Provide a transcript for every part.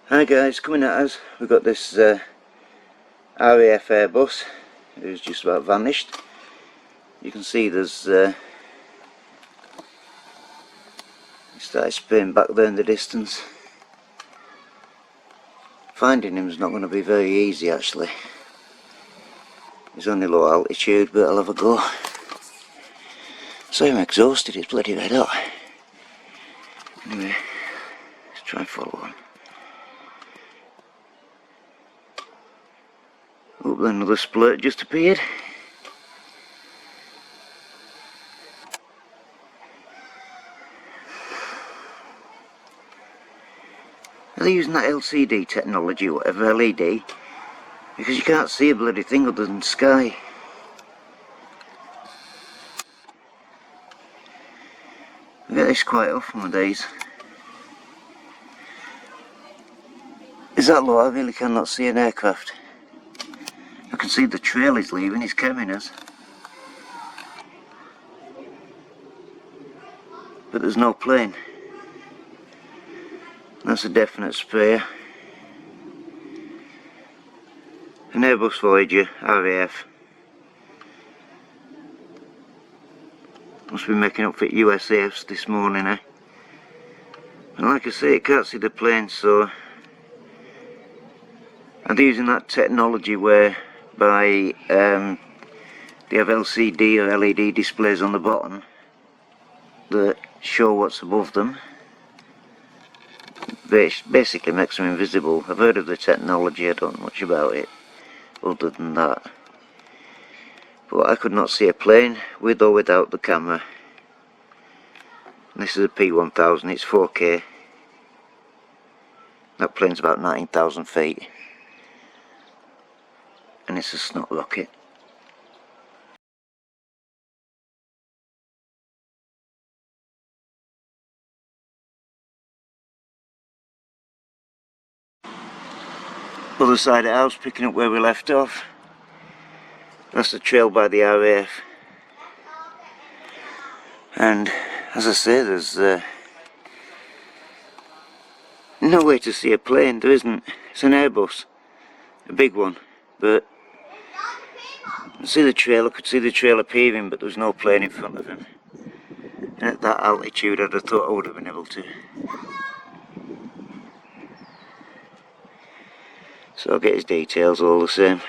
Hi guys, coming at us, we've got this RAF Airbus who's just about vanished. You can see there's he started spraying back there in the distance. Finding him is not going to be very easy actually. He's only low altitude, but I'll have a go. So I'm exhausted, he's bloody red hot. Anyway, let's try and follow him. Oh, then another Splurter just appeared. Are they using that LCD technology, whatever, LED? Because you can't see a bloody thing other than sky. I get this quite often nowadays. Is that low? I really cannot see an aircraft. I can see the trail he's leaving, he's coming us. But there's no plane. That's a definite sprayer. An Airbus Voyager RAF. Must be making up for USAFs this morning, eh? And like I say, I can't see the plane, so I'm using that technology whereby they have LCD or LED displays on the bottom that show what's above them. Basically makes them invisible. I've heard of the technology, I don't know much about it other than that. But I could not see a plane with or without the camera. And this is a P1000, it's 4K. That plane's about 19,000 feet. And it's a Snot rocket. Other side of the house, picking up where we left off. That's the trail by the RAF. And as I say, there's no way to see a plane, there isn't. It's an Airbus, a big one, but I can see the trail, I could see the trail appearing, but there was no plane in front of him. And at that altitude I'd have thought I would have been able to. So I'll get his details all the same.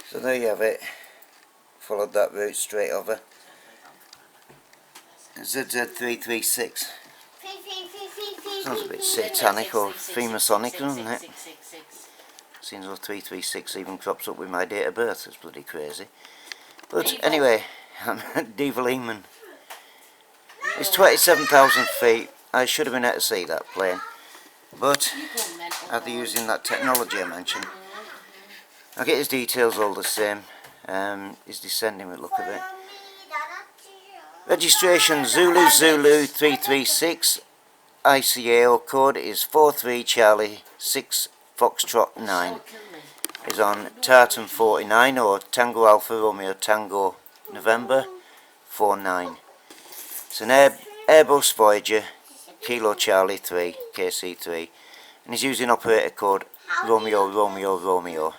So there you have it. Followed that route straight over. ZZ336. Sounds a bit satanic or Freemasonic, doesn't it? Seems though 336 even crops up with my date of birth. It's bloody crazy. But anyway, I'm Devil Eamon. It's 27,000 feet. I should have been able to see that plane. But after using that technology I mentioned, I'll get his details all the same. He's descending with the look of it. Registration Zulu Zulu 336. ICAO code is 43 Charlie 6 Foxtrot 9. Is on Tartan 49 or Tango Alpha Romeo Tango November 49. It's an Airbus Voyager Kilo Charlie 3 KC3 and he's using operator code Romeo Romeo Romeo.